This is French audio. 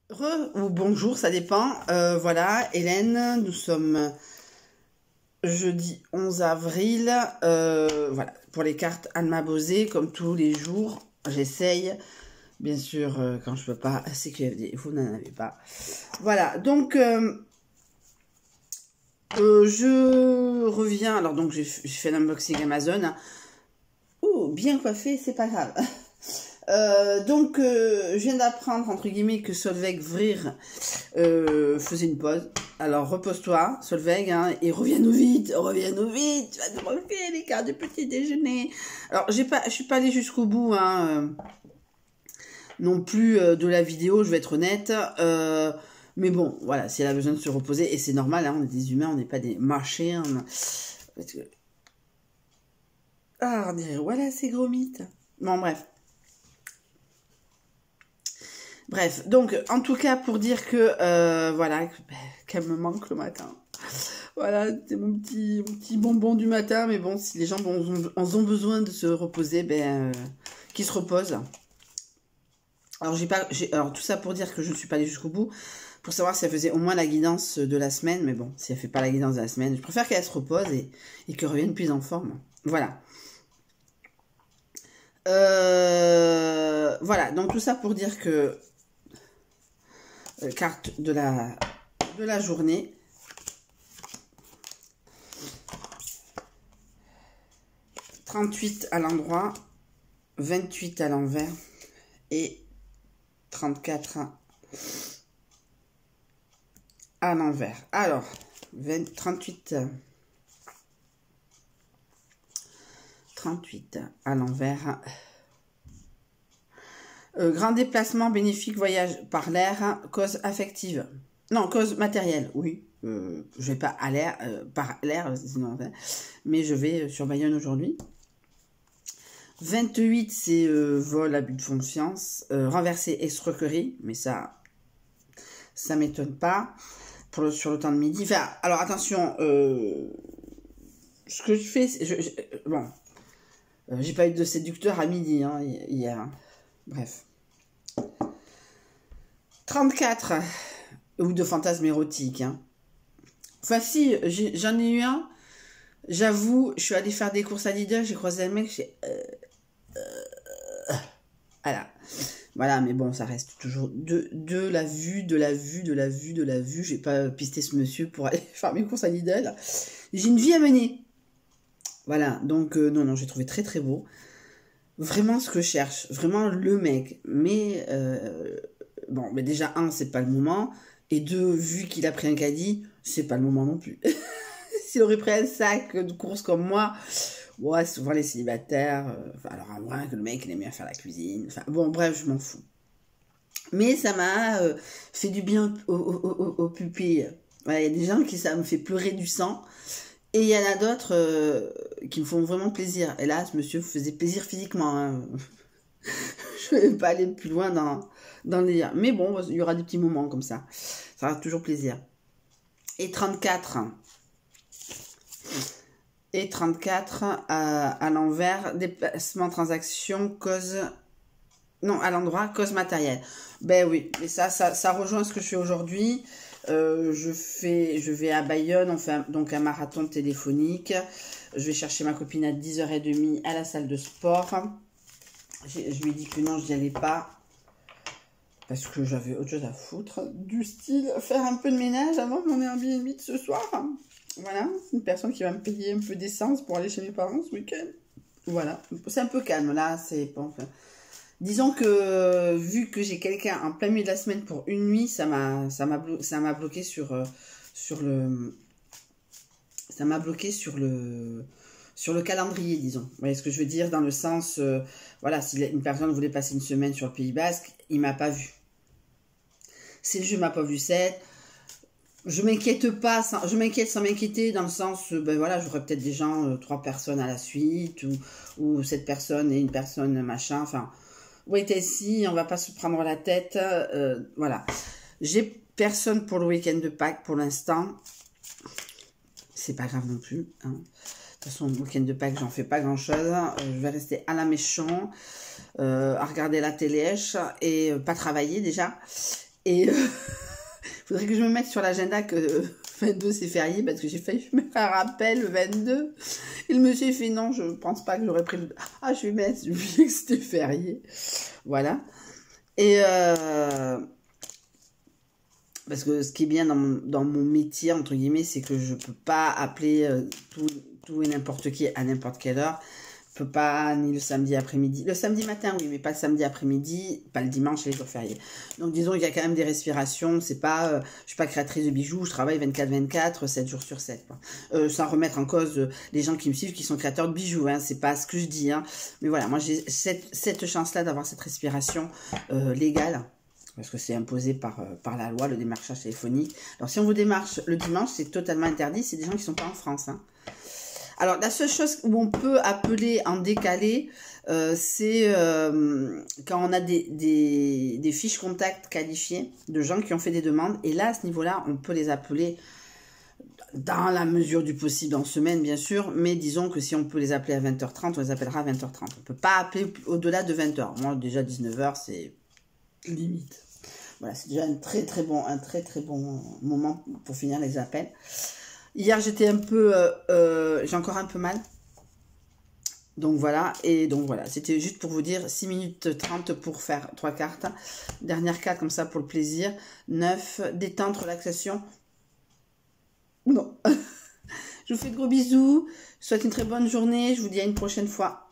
Ou bonjour, ça dépend. Voilà, Hélène, nous sommes jeudi 11 avril. Voilà, pour les cartes Alma Bosé, comme tous les jours, j'essaye. Bien sûr, quand je peux pas, CQFD, vous n'en avez pas. Voilà, donc je reviens. Alors, donc, j'ai fait l'unboxing Amazon. Ouh, bien coiffé, c'est pas grave. Donc, je viens d'apprendre, entre guillemets, que Solveig Vrir faisait une pause. Alors, repose-toi, Solveig, hein, et reviens-nous vite, tu vas nous refaire les cartes de petit déjeuner. Alors, je suis pas allée jusqu'au bout, hein, non plus de la vidéo, je vais être honnête. Mais bon, voilà, si elle a besoin de se reposer, et c'est normal, hein, on est des humains, on n'est pas des machins. Parce que... Ah, on dirait, voilà, c'est gros mythe. Bon, bref. Bref, donc, en tout cas, pour dire que, voilà, qu'elle me manque le matin. Voilà, c'est mon petit bonbon du matin, mais bon, si les gens ont besoin de se reposer, ben, qu'ils se reposent. Alors, alors, tout ça pour dire que je ne suis pas allée jusqu'au bout, pour savoir si elle faisait au moins la guidance de la semaine, mais bon, si elle fait pas la guidance de la semaine, je préfère qu'elle se repose et qu'elle revienne plus en forme. Voilà. Voilà, donc tout ça pour dire que carte de la journée. « 38 à l'endroit, 28 à l'envers et 34 à l'envers. » Alors, 38 à l'envers. Grand déplacement bénéfique, voyage par l'air, cause affective. Non, cause matérielle, oui. Je vais pas à l'air, par l'air, sinon, mais je vais sur Bayonne aujourd'hui. 28, c'est vol, abus de confiance. Renversé, escroquerie, mais ça m'étonne pas. Sur le temps de midi. Enfin, alors attention, ce que je fais, bon, j'ai pas eu de séducteur à midi, hein, hier. Hein. Bref. 34, ou de fantasme érotique. Hein. Enfin, si, j'en ai eu un. J'avoue, je suis allée faire des courses à Lidl, j'ai croisé un mec, voilà. Voilà, mais bon, ça reste toujours de la vue. J'ai pas pisté ce monsieur pour aller faire mes courses à Lidl. J'ai une vie à mener. Voilà, donc non, j'ai trouvé très très beau. Vraiment ce que je cherche, vraiment le mec. Mais bon, mais déjà c'est pas le moment. Et deux, vu qu'il a pris un caddie, c'est pas le moment non plus. S'il aurait pris un sac de courses comme moi, ouais, souvent les célibataires, alors à moins que le mec il aime bien faire la cuisine, enfin bon, bref, je m'en fous. Mais ça m'a fait du bien aux pupilles. Il y a des gens qui ça me fait pleurer du sang, et il y en a d'autres qui me font vraiment plaisir. Et là, ce monsieur vous faisait plaisir physiquement. Hein. Je ne vais pas aller plus loin dans le délire. Mais bon, il y aura des petits moments comme ça. Ça fera toujours plaisir. Et 34. Et 34 à l'envers, déplacement, transaction, cause... Non, à l'endroit, cause matérielle. Ben oui, mais ça rejoint ce que je fais aujourd'hui. Je vais à Bayonne, on fait donc un marathon téléphonique. Je vais chercher ma copine à 10h30 à la salle de sport. Je lui ai dit que non, je n'y allais pas. Parce que j'avais autre chose à foutre. Du style, faire un peu de ménage avant mon Airbnb de ce soir. Voilà, c'est une personne qui va me payer un peu d'essence pour aller chez mes parents ce week-end. Voilà, c'est un peu calme là, c'est bon. Enfin, disons que vu que j'ai quelqu'un en plein milieu de la semaine pour une nuit, ça m'a bloqué sur le calendrier, disons. Vous voyez ce que je veux dire, dans le sens, voilà, si une personne voulait passer une semaine sur le Pays Basque, il m'a pas vu. Si le jeu m'a pas vu 7. Je m'inquiète pas, je m'inquiète sans m'inquiéter dans le sens, ben voilà, j'aurais peut-être des gens, 3 personnes à la suite, ou cette personne et une personne machin, enfin, wait and see, on va pas se prendre la tête, voilà. J'ai personne pour le week-end de Pâques pour l'instant, c'est pas grave non plus, hein. De toute façon, le week-end de Pâques, j'en fais pas grand-chose, je vais rester à la maison, à regarder la télé et pas travailler déjà. Et faudrait que je me mette sur l'agenda que 22 c'est férié, parce que j'ai failli me faire un rappel le 22. Et le monsieur fait non, je pense pas que j'aurais pris le... Ah, je vais mettre, je me que c'était férié. Voilà. Et parce que ce qui est bien dans mon métier, entre guillemets, c'est que je peux pas appeler tout et n'importe qui à n'importe quelle heure. Je peux pas, ni le samedi après-midi. Le samedi matin, oui, mais pas le samedi après-midi, pas le dimanche et les jours fériés. Donc, disons qu'il y a quand même des respirations. C'est pas, je suis pas créatrice de bijoux, je travaille 24/24, 7 jours sur 7. Quoi. Sans remettre en cause les gens qui me suivent, qui sont créateurs de bijoux. Hein, c'est pas ce que je dis. Hein. Mais voilà, moi, j'ai cette chance-là d'avoir cette respiration légale. Parce que c'est imposé par la loi, le démarchage téléphonique. Alors, si on vous démarche le dimanche, c'est totalement interdit. C'est des gens qui sont pas en France. Hein. Alors, la seule chose où on peut appeler en décalé, c'est quand on a des fiches contacts qualifiées de gens qui ont fait des demandes. Et là, à ce niveau-là, on peut les appeler dans la mesure du possible en semaine, bien sûr. Mais disons que si on peut les appeler à 20h30, on les appellera à 20h30. On ne peut pas appeler au-delà de 20h. Moi, déjà, 19h, c'est limite. Voilà, c'est déjà un très très bon moment pour finir les appels. Hier, j'étais un peu... j'ai encore un peu mal. Donc voilà, c'était juste pour vous dire 6 minutes 30 pour faire 3 cartes. Dernière carte comme ça pour le plaisir. 9, détente, relaxation. Non. Je vous fais de gros bisous. Je vous souhaite une très bonne journée. Je vous dis à une prochaine fois.